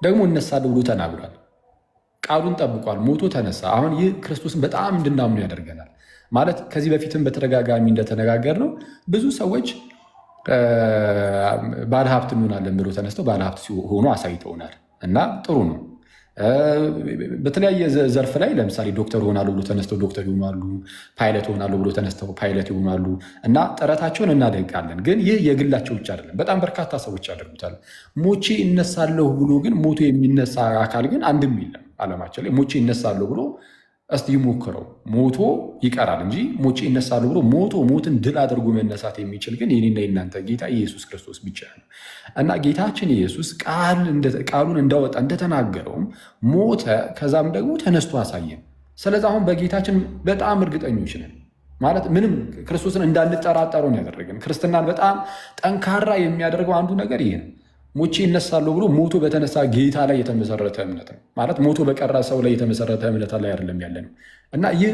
ደግሞ እነሳለሁ ብሎ ተናግሯል። ቃሉን ጠብቋል። ሞቶ ተነሳ። አሁን ይህ ክርስቶስን በጣም እንድናምኑ ያደርገናል። ማለት ከዚህ በፊትም በተደጋጋሚ እንደተነጋገር ነው ብዙ ሰዎች ባለሀብት እንሆናለን ብሎ ተነስተው ባለሀብት ሲሆኑ አሳይተውናል እና ጥሩ ነው። በተለያየ ዘርፍ ላይ ለምሳሌ ዶክተር ይሆናሉ ብሎ ተነስተው ዶክተር ይሆናሉ፣ ፓይለት ይሆናሉ ብሎ ተነስተው ፓይለት ይሆናሉ እና ጥረታቸውን እናደንቃለን። ግን ይህ የግላቸው ብቻ አይደለም፣ በጣም በርካታ ሰዎች ያደርጉታል። ሞቼ እነሳለሁ ብሎ ግን ሞቶ የሚነሳ አካል ግን አንድም የለም ዓለማችን ላይ። ሞቼ እነሳለሁ ብሎ እስቲ ይሞክረው፣ ሞቶ ይቀራል እንጂ ሞቼ እነሳለሁ ብሎ ሞትን ድል አድርጎ መነሳት የሚችል ግን የኔና የናንተ ጌታ ኢየሱስ ክርስቶስ ብቻ ነው እና ጌታችን ኢየሱስ ቃሉን እንዳወጣ እንደተናገረውም ሞተ፣ ከዛም ደግሞ ተነስቶ አሳየን። ስለዚህ አሁን በጌታችን በጣም እርግጠኞች ነን። ማለት ምንም ክርስቶስን እንዳንጠራጠረው ነው ያደረገን። ክርስትናን በጣም ጠንካራ የሚያደርገው አንዱ ነገር ይሄ ነው። ሞቼ እነሳለሁ ብሎ ሞቶ በተነሳ ጌታ ላይ የተመሰረተ እምነት ነው። ማለት ሞቶ በቀረ ሰው ላይ የተመሰረተ እምነት ላይ አይደለም ያለ ነው እና ይህ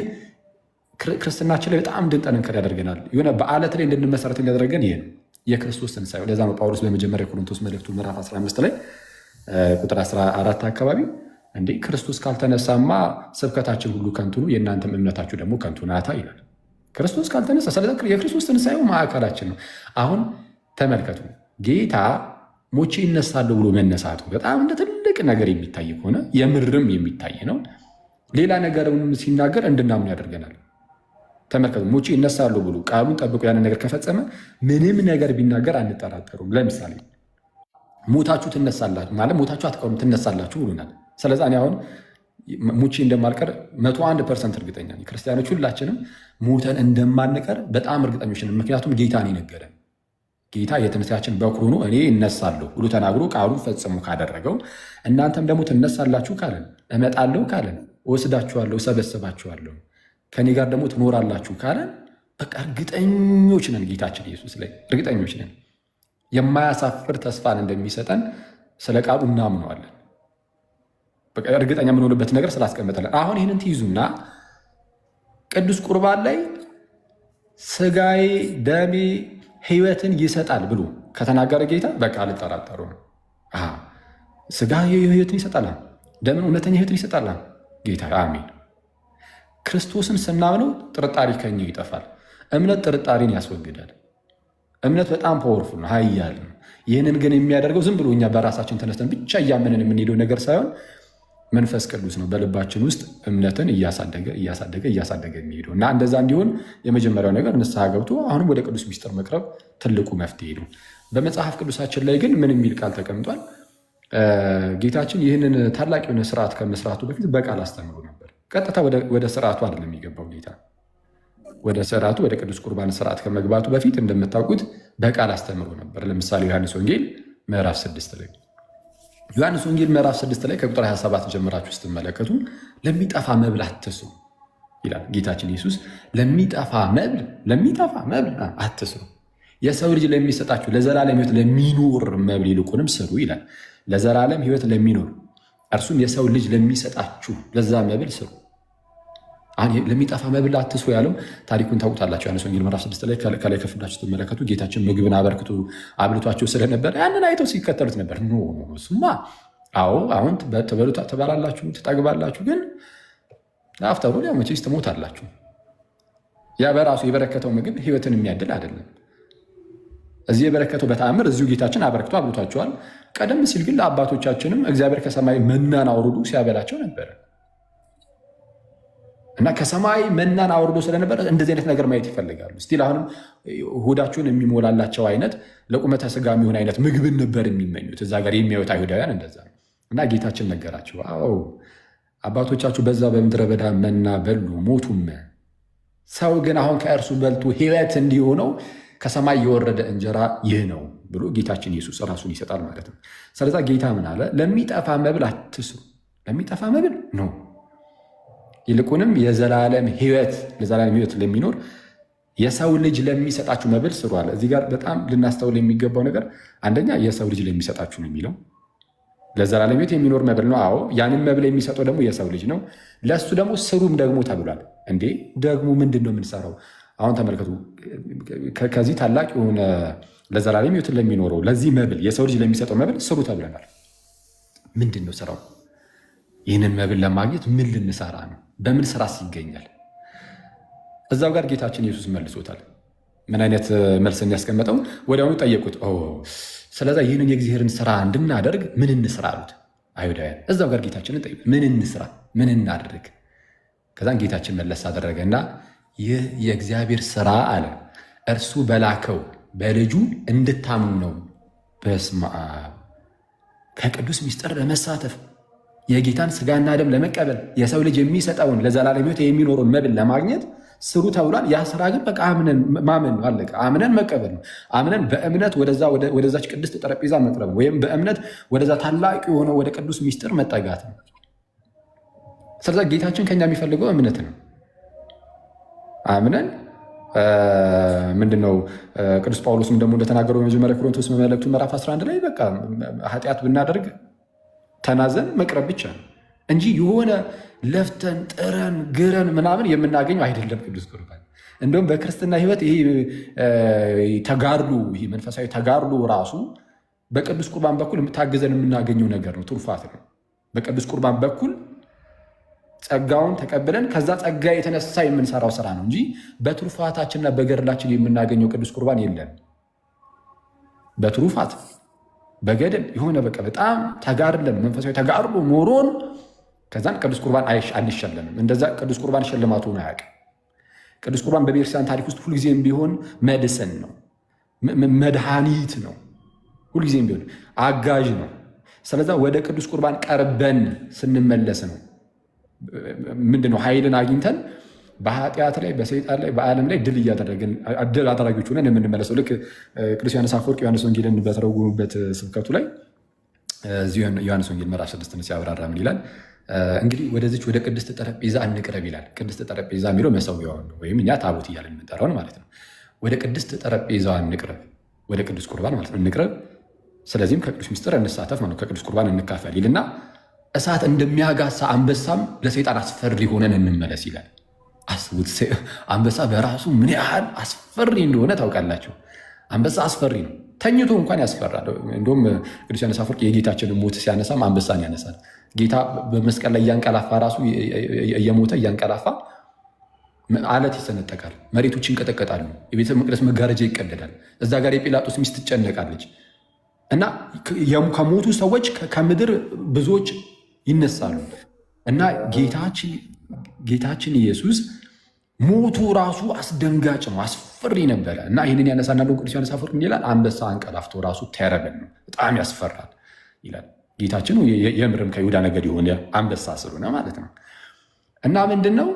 ክርስትናችን ላይ በጣም እንድንጠነክር ያደርገናል። የሆነ በዓለት ላይ እንድንመሰረት ያደረገን ይሄ ነው የክርስቶስ ትንሣኤ። ለዛ ነው ጳውሎስ በመጀመሪያ ቆሮንቶስ መልእክቱ ምዕራፍ 15 ላይ ቁጥር 14 አካባቢ እንዴ ክርስቶስ ካልተነሳማ ስብከታችን ሁሉ ከንቱ ነው፣ የእናንተም እምነታችሁ ደግሞ ከንቱ ናታ ይላል። ክርስቶስ ካልተነሳ ስለዚህ የክርስቶስ ትንሣኤው ማዕከላችን ነው። አሁን ተመልከቱ ጌታ ሞቼ ይነሳለሁ ብሎ መነሳቱ በጣም እንደ ትልቅ ነገር የሚታይ ከሆነ የምርም የሚታይ ነው። ሌላ ነገርም ሲናገር እንድናምን ያደርገናል። ተመልከቱ፣ ሞቼ ይነሳለሁ ብሎ ቃሉን ጠብቆ ያንን ነገር ከፈጸመ ምንም ነገር ቢናገር አንጠራጠሩም። ለምሳሌ ሞታችሁ ትነሳላችሁ ማለት ሞታችሁ አትቀሩም ትነሳላችሁ ብሎናል። ስለዚህ እኔ አሁን ሞቼ እንደማልቀር 101% እርግጠኛ ነኝ። ክርስቲያኖች ሁላችንም ሞተን እንደማንቀር በጣም እርግጠኞች ነን። ምክንያቱም ጌታ ነው የነገረን። ጌታ የትንሣኤያችን በኩር ሆኖ እኔ እነሳለሁ ብሎ ተናግሮ ቃሉን ፈጽሞ ካደረገው እናንተም ደግሞ ትነሳላችሁ ካለን፣ እመጣለሁ ካለን፣ እወስዳችኋለሁ፣ እሰበስባችኋለሁ፣ ከኔ ጋር ደግሞ ትኖራላችሁ ካለን በቃ እርግጠኞች ነን። ጌታችን ኢየሱስ ላይ እርግጠኞች ነን። የማያሳፍር ተስፋን እንደሚሰጠን ስለ ቃሉ እናምነዋለን። በቃ እርግጠኛ የምንሆንበት ነገር ስላስቀመጠለን። አሁን ይህንን ትይዙና ቅዱስ ቁርባን ላይ ስጋዬ ደሜ ሕይወትን ይሰጣል ብሎ ከተናገረ ጌታ በቃ አልጠራጠሩ ነው። ስጋ ሕይወትን ይሰጣል፣ ደምን እውነተኛ ሕይወትን ይሰጣል ጌታ። አሜን። ክርስቶስን ስናምነው ጥርጣሬ ከኛ ይጠፋል። እምነት ጥርጣሬን ያስወግዳል። እምነት በጣም ፓወርፉል ነው፣ ኃያል ነው። ይህንን ግን የሚያደርገው ዝም ብሎ እኛ በራሳችን ተነስተን ብቻ እያመንን የምንሄደው ነገር ሳይሆን መንፈስ ቅዱስ ነው በልባችን ውስጥ እምነትን እያሳደገ የሚሄደው እና እንደዛ እንዲሆን የመጀመሪያው ነገር ንስሐ ገብቶ አሁንም ወደ ቅዱስ ሚስጥር መቅረብ ትልቁ መፍትሄ ነው። በመጽሐፍ ቅዱሳችን ላይ ግን ምን የሚል ቃል ተቀምጧል? ጌታችን ይህንን ታላቅ የሆነ ስርዓት ከመስራቱ በፊት በቃል አስተምሮ ነበር። ቀጥታ ወደ ስርዓቱ አይደለም የሚገባው ጌታ። ወደ ስርዓቱ ወደ ቅዱስ ቁርባን ስርዓት ከመግባቱ በፊት እንደምታውቁት በቃል አስተምሮ ነበር። ለምሳሌ ዮሐንስ ወንጌል ምዕራፍ 6 ላይ ዮሐንስ ወንጌል ምዕራፍ 6 ላይ ከቁጥር 27 ጀምራችሁ ስትመለከቱ ለሚጠፋ መብል አትስሩ ይላል ጌታችን ኢየሱስ። ለሚጠፋ መብል አትስሩ፣ የሰው ልጅ ለሚሰጣችሁ ለዘላለም ሕይወት ለሚኖር መብል ይልቁንም ስሩ ይላል። ለዘላለም ሕይወት ለሚኖር እርሱም የሰው ልጅ ለሚሰጣችሁ ለዛ መብል ስሩ። ለሚጠፋ መብል አትስሩ ያለው ታሪኩን ታውቁታላችሁ። ዮሐንስ ወንጌል ምዕራፍ 6 ላይ ከላይ ከፍላችሁ ስትመለከቱ ጌታችን ምግብን አብልቷቸው ስለነበረ ያንን አይተው ሲከተሉት ነበር። ኖ እሱማ አሁን ትበላላችሁ፣ ትጠግባላችሁ፣ ግን አፍተሩ ያው መቼስ ትሞታላችሁ። ያ በራሱ የበረከተው ምግብ ሕይወትን የሚያድል አይደለም። እዚህ የበረከተው በተአምር እዚሁ ጌታችን አበረክቶ አብልቷቸዋል። ቀደም ሲል ግን ለአባቶቻችንም እግዚአብሔር ከሰማይ መናን አውርዶ ሲያበላቸው ነበረ እና ከሰማይ መናን አውርዶ ስለነበረ እንደዚህ አይነት ነገር ማየት ይፈልጋሉ። ስቲል አሁንም ሆዳቸውን የሚሞላላቸው አይነት ለቁመተ ስጋ የሚሆን አይነት ምግብን ነበር የሚመኙት። እዛ ጋር የሚያዩት አይሁዳውያን እንደዛ ነው። እና ጌታችን ነገራቸው፣ አባቶቻችሁ በዛ በምድረ በዳ መና በሉ ሞቱም፣ ሰው ግን አሁን ከእርሱ በልቶ ሕይወት እንዲሆነው ከሰማይ የወረደ እንጀራ ይህ ነው ብሎ ጌታችን ኢየሱስ ራሱን ይሰጣል ማለት ነው። ስለዛ ጌታ ምን አለ? ለሚጠፋ መብል አትስሩ። ለሚጠፋ መብል ነው ይልቁንም የዘላለም ሕይወት ለሚኖር የሰው ልጅ ለሚሰጣችሁ መብል ስሩ አለ። እዚህ ጋር በጣም ልናስተውል የሚገባው ነገር አንደኛ የሰው ልጅ ለሚሰጣችሁ ነው የሚለው። ለዘላለም ሕይወት የሚኖር መብል ነው። አዎ፣ ያንን መብል የሚሰጠው ደግሞ የሰው ልጅ ነው። ለእሱ ደግሞ ስሩም ደግሞ ተብሏል። እንዴ ደግሞ ምንድን ነው የምንሰራው? አሁን ተመልከቱ። ከዚህ ታላቅ የሆነ ለዘላለም ሕይወትን ለሚኖረው ለዚህ መብል የሰው ልጅ ለሚሰጠው መብል ስሩ ተብለናል። ምንድን ነው ስራው? ይህንን መብል ለማግኘት ምን ልንሰራ ነው? በምን ስራስ ይገኛል? እዛው ጋር ጌታችን ኢየሱስ መልሶታል። ምን አይነት መልስን ያስቀመጠው? ወዲያውኑ ጠየቁት። ስለዛ ይህንን የእግዚአብሔርን ስራ እንድናደርግ ምን እንስራ አሉት አይሁዳውያን። እዛው ጋር ጌታችንን ጠየቁት። ምን እንስራ? ምን እናድርግ? ከዛን ጌታችን መለስ አደረገና ይህ የእግዚአብሔር ስራ አለ እርሱ በላከው በልጁ እንድታምኑ ነው። በስመ አብ። ከቅዱስ ምስጢር ለመሳተፍ የጌታን ስጋና ደም ለመቀበል የሰው ልጅ የሚሰጠውን ለዘላለም ሕይወት የሚኖረውን መብል ለማግኘት ስሩ ተብሏል። ያ ስራ ግን በቃ አምነን ማመን ነው። አለቀ። አምነን መቀበል ነው። አምነን በእምነት ወደዛች ቅድስት ጠረጴዛ መቅረብ ነው። ወይም በእምነት ወደዛ ታላቅ የሆነ ወደ ቅዱስ ምስጢር መጠጋት ነው። ስለዛ ጌታችን ከኛ የሚፈልገው እምነት ነው። አምነን ምንድነው ቅዱስ ጳውሎስም ደግሞ እንደተናገረው በመጀመሪያ ቆሮንቶስ መልእክቱ ምዕራፍ 11 ላይ በቃ ኃጢአት ብናደርግ ተናዘን መቅረብ ብቻ ነው እንጂ የሆነ ለፍተን ጥረን ግረን ምናምን የምናገኘው አይደለም ቅዱስ ቁርባን። እንደውም በክርስትና ሕይወት ይሄ ተጋድሎ፣ ይሄ መንፈሳዊ ተጋድሎ ራሱ በቅዱስ ቁርባን በኩል የምታገዘን የምናገኘው ነገር ነው፣ ትሩፋት ነው። በቅዱስ ቁርባን በኩል ጸጋውን ተቀብለን ከዛ ጸጋ የተነሳ የምንሰራው ስራ ነው እንጂ በትሩፋታችንና በገድላችን የምናገኘው ቅዱስ ቁርባን የለም። በትሩፋት በገድል የሆነ በቃ በጣም ተጋድለን መንፈሳዊ ተጋድሎ ኖሮን ከዛን ቅዱስ ቁርባን አንሸለምም። እንደዛ ቅዱስ ቁርባን ሽልማቱ ነው አያውቅም። ቅዱስ ቁርባን በቤተክርስቲያን ታሪክ ውስጥ ሁልጊዜም ቢሆን መድሰን ነው፣ መድኃኒት ነው፣ ሁልጊዜም ቢሆን አጋዥ ነው። ስለዛ ወደ ቅዱስ ቁርባን ቀርበን ስንመለስ ነው ምንድነው ኃይልን አግኝተን በኃጢአት ላይ በሰይጣን ላይ በዓለም ላይ ድል አድራጊዎች ሆነን የምንመለሰው። ልክ ቅዱስ ዮሐንስ አፈወርቅ ዮሐንስ ወንጌልን በተረጎሙበት ስብከቱ ላይ እዚህ ዮሐንስ ወንጌል ምዕራፍ 6 ሲያብራራ ምን ይላል? እንግዲህ ወደዚች ወደ ቅድስት ጠረጴዛ እንቅረብ ይላል። ቅድስት ጠረጴዛ የሚለው መሰዊያውን ነው፣ ወይም እኛ ታቦት እያለን የምንጠራውን ማለት ነው። ወደ ቅድስት ጠረጴዛ እንቅረብ፣ ወደ ቅዱስ ቁርባን ማለት ነው እንቅረብ። ስለዚህም ከቅዱስ ምስጢር እንሳተፍ ማለት ነው፣ ከቅዱስ ቁርባን እንካፈል ይልና እሳት እንደሚያጋሳ አንበሳም ለሰይጣን አስፈሪ ሆነን እንመለስ ይላል። አስቡት፣ አንበሳ በራሱ ምን ያህል አስፈሪ እንደሆነ ታውቃላችሁ። አንበሳ አስፈሪ ነው፣ ተኝቶ እንኳን ያስፈራል። እንደውም ቅዱስ ዮሐንስ አፈወርቅ የጌታችንን ሞት ሲያነሳም አንበሳን ያነሳል። ጌታ በመስቀል ላይ እያንቀላፋ ራሱ እየሞተ እያንቀላፋ አለት ይሰነጠቃል፣ መሬቶች ይንቀጠቀጣሉ፣ የቤተ መቅደስ መጋረጃ ይቀደዳል። እዛ ጋር የጲላጦስ ሚስት ትጨነቃለች እና ከሞቱ ሰዎች ከምድር ብዙዎች ይነሳሉ እና ጌታችን ኢየሱስ ሞቱ ራሱ አስደንጋጭ ነው፣ አስፈሪ ነበረ እና ይህንን ያነሳና ቅዱስ ዮሐንስ አፈወርቅ ይላል አንበሳ አንቀላፍቶ ራሱ ተረበን ነው፣ በጣም ያስፈራል ይላል። ጌታችን የምርም ከይሁዳ ነገድ የሆነ አንበሳ ስለሆነ ማለት ነው። እና ምንድን ነው